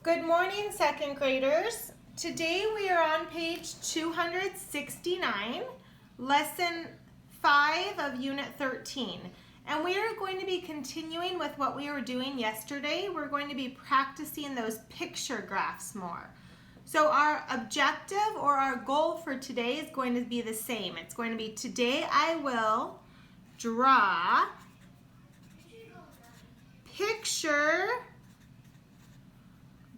Good morning, second graders. Today we are on page 269, lesson 5 of unit 13. And we are going to be continuing with what we were doing yesterday. We're going to be practicing those picture graphs more. So our objective or our goal for today is going to be the same. It's going to be today I will draw picture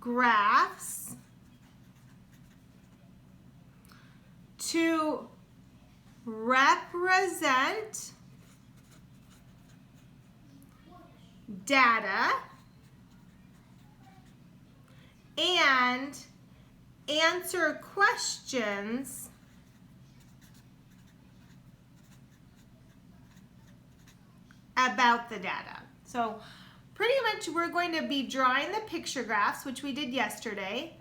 graphs to represent data and answer questions about the data. So pretty much we're going to be drawing the picture graphs, which we did yesterday.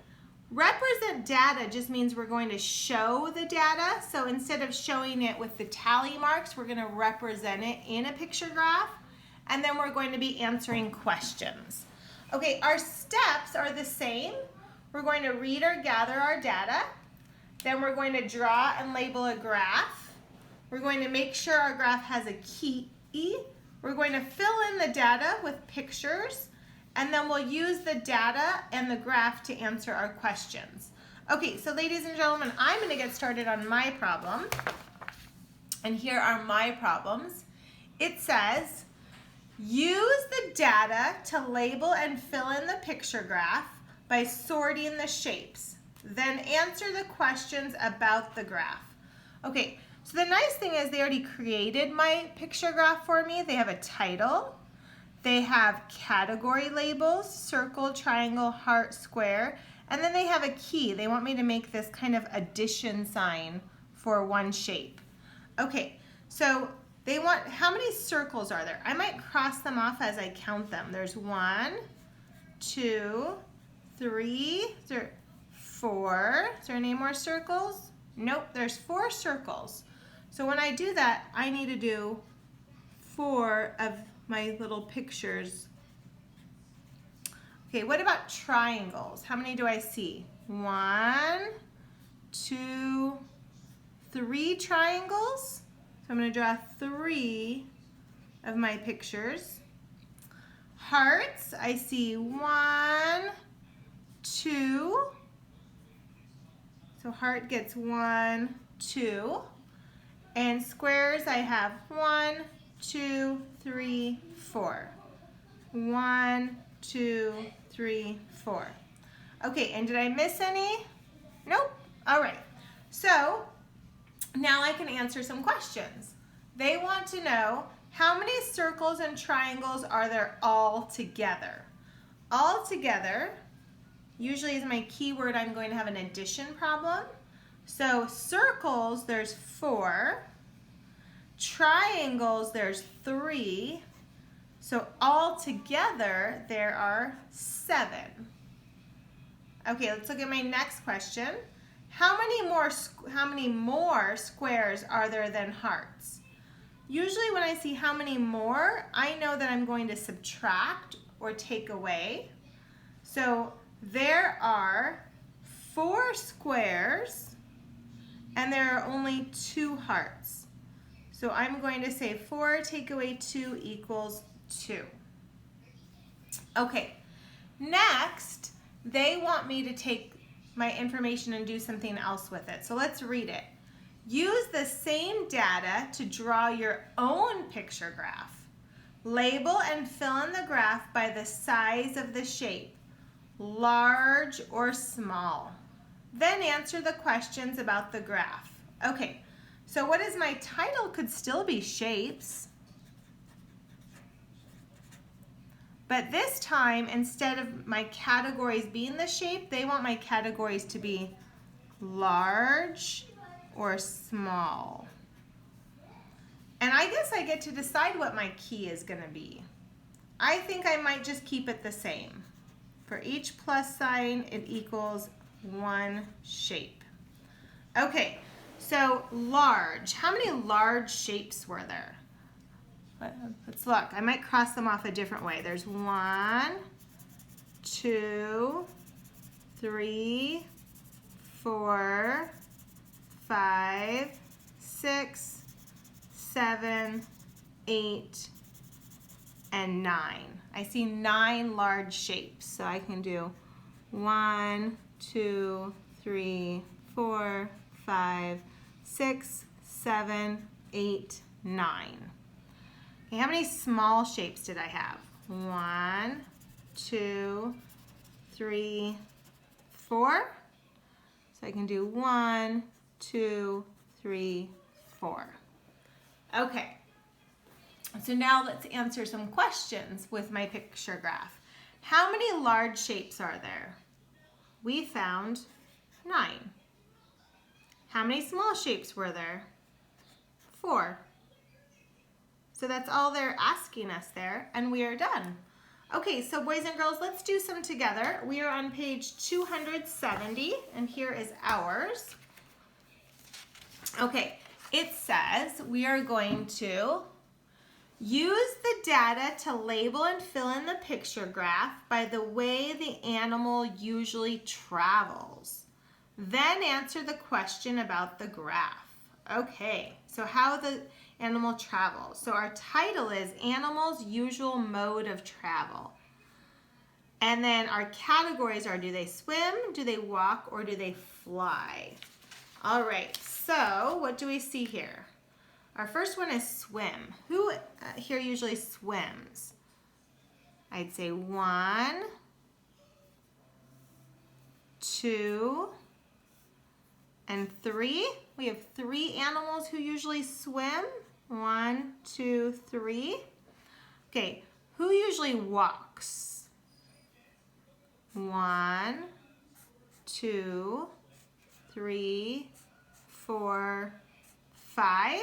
Represent data just means we're going to show the data. So instead of showing it with the tally marks, we're going to represent it in a picture graph. And then we're going to be answering questions. Okay, our steps are the same. We're going to read or gather our data. Then we're going to draw and label a graph. We're going to make sure our graph has a key. We're going to fill in the data with pictures, and then we'll use the data and the graph to answer our questions. Okay, so ladies and gentlemen, I'm going to get started on my problem. And here are my problems. It says, use the data to label and fill in the picture graph by sorting the shapes. Then answer the questions about the graph. Okay. So the nice thing is they already created my picture graph for me. They have a title. They have category labels, circle, triangle, heart, square, and then they have a key. They want me to make this kind of addition sign for one shape. Okay, so they want, how many circles are there? I might cross them off as I count them. There's 1, 2, 3, 4. Is there any more circles? Nope, there's 4 circles. So when I do that, I need to do 4 of my little pictures. Okay, what about triangles? How many do I see? 1, 2, 3 triangles. So I'm going to draw 3 of my pictures. Hearts, I see 1, 2. So heart gets 1, 2. And squares, I have 1, 2, 3, 4. 1, 2, 3, 4. Okay, and did I miss any? Nope. All right. So now I can answer some questions. They want to know how many circles and triangles are there all together? All together usually is my keyword. I'm going to have an addition problem. So circles, there's 4. Triangles, there's 3. So all together, there are 7. Okay, let's look at my next question. How many more squares are there than hearts? Usually when I see how many more, I know that I'm going to subtract or take away. So there are 4 squares and there are only 2 hearts. So I'm going to say 4 take away 2 equals 2. Okay, next they want me to take my information and do something else with it. So let's read it. Use the same data to draw your own picture graph. Label and fill in the graph by the size of the shape, large or small. Then answer the questions about the graph. Okay, so what is my title? Could still be shapes. But this time, instead of my categories being the shape, they want my categories to be large or small. And I guess I get to decide what my key is going to be. I think I might just keep it the same. For each plus sign, it equals 1 shape. Okay, so large. How many large shapes were there? Let's look. I might cross them off a different way. There's 1, 2, 3, 4, 5, 6, 7, 8, and 9. I see 9 large shapes, so I can do 1, 2, 3, 4, 5, 6, 7, 8, 9. Okay, how many small shapes did I have? 1, 2, 3, 4. So I can do 1, 2, 3, 4. Okay. So now let's answer some questions with my picture graph. How many large shapes are there? We found 9. How many small shapes were there? 4. So that's all they're asking us there, and we are done. Okay, so boys and girls, let's do some together. We are on page 270, and here is ours. Okay, it says we are going to use the data to label and fill in the picture graph by the way the animal usually travels. Then answer the question about the graph. Okay, so how the animal travels. So our title is Animals' Usual Mode of Travel. And then our categories are, do they swim, do they walk, or do they fly? All right, so what do we see here? Our first one is swim. Who here usually swims? I'd say 1, 2, and 3. We have 3 animals who usually swim. 1, 2, 3. Okay, who usually walks? 1, 2, 3, 4, 5.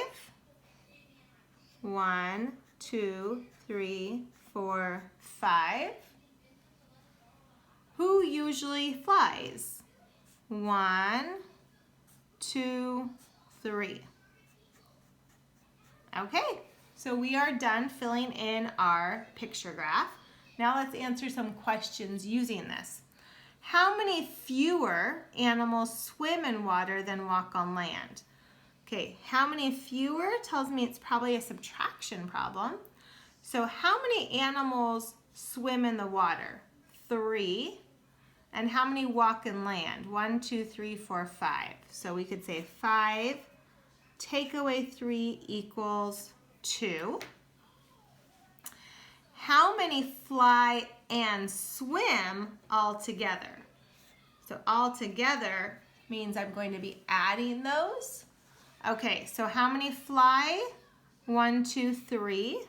1, 2, 3, 4, 5. Who usually flies? 1, 2, 3. Okay, so we are done filling in our picture graph. Now let's answer some questions using this. How many fewer animals swim in water than walk on land? Okay, how many fewer tells me it's probably a subtraction problem. So how many animals swim in the water? 3. And how many walk in land? 1, 2, 3, 4, 5. So we could say 5 take away 3 equals 2. How many fly and swim all together? So all together means I'm going to be adding those. Okay, so how many fly? 1, 2, 3.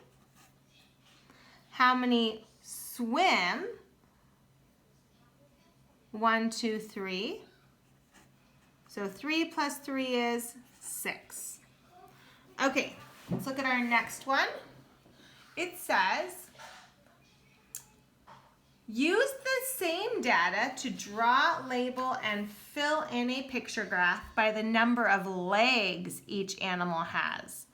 How many swim? 1, 2, 3. So 3 plus 3 is 6. Okay, let's look at our next one. It says, use the same data to draw, label, and fill in a picture graph by the number of legs each animal has.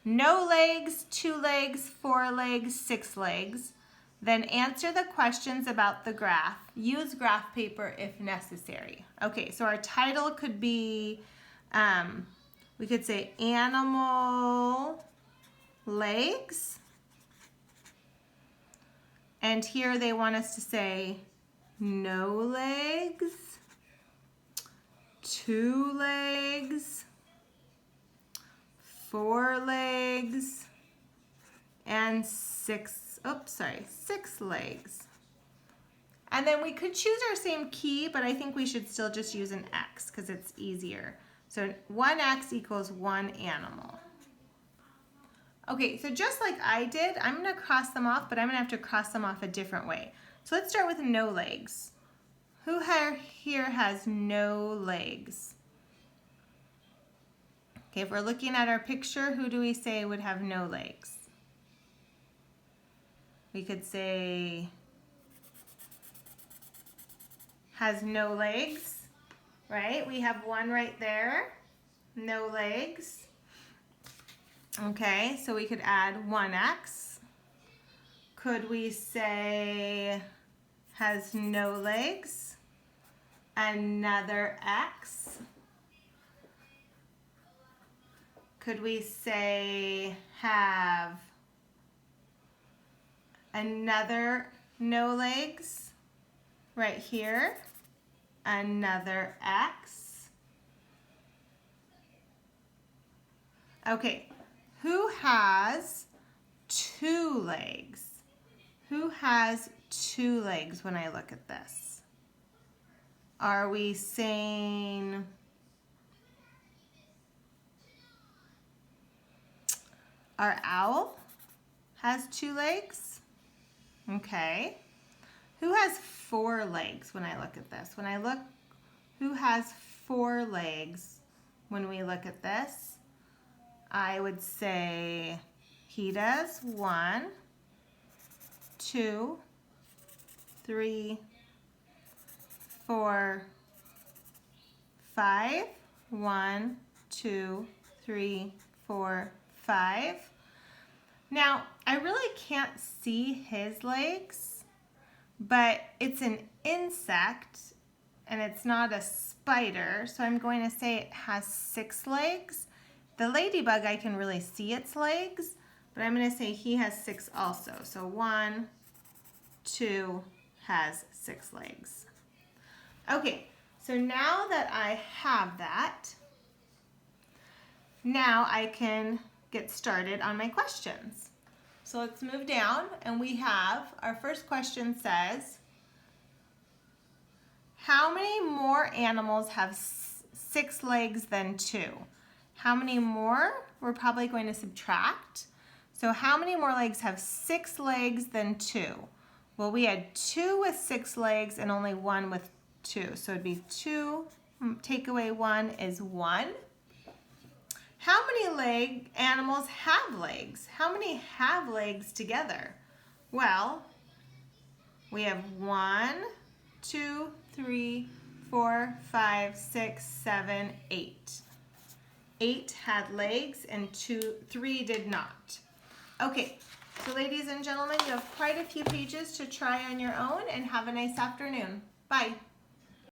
No legs, 2 legs, 4 legs, 6 legs. Then answer the questions about the graph. Use graph paper if necessary. Okay, so our title could be, we could say animal legs. And here they want us to say no legs, 2 legs, 4 legs, and 6 legs. And then we could choose our same key, but I think we should still just use an X because it's easier. So 1X equals 1 animal. Okay, so just like I did, I'm going to cross them off, but I'm going to have to cross them off a different way. So let's start with no legs. Who here has no legs? Okay, if we're looking at our picture, who do we say would have no legs? We could say has no legs, right? We have one right there, no legs. Okay, so we could add 1X. Could we say has no legs? another X? Could we say have another no legs right here? Another X. Okay, who has two legs? Who has two legs when I look at this? Are we saying our owl has two legs? Okay. Who has four legs when I look at this? Who has four legs when we look at this? I would say he does. 1, 2, 3, 4, 5. 1, 2, 3, 4, 5. Now, I really can't see his legs, but it's an insect and it's not a spider, so I'm going to say it has 6 legs. The ladybug, I can really see its legs, but I'm going to say he has 6 also. So 1, 2 has 6 legs. Okay, so now that I have that, now I can get started on my questions. So let's move down, and we have, our first question says, how many more animals have 6 legs than 2? How many more? We're probably going to subtract. So how many more legs have 6 legs than 2? Well, we had 2 with 6 legs and only 1 with 2. So it'd be 2, take away 1 is 1. How many animals have legs? How many have legs together? Well, we have 1, 2, 3, 4, 5, 6, 7, 8. 8 had legs and 3 did not. Okay, so ladies and gentlemen, you have quite a few pages to try on your own, and have a nice afternoon. Bye.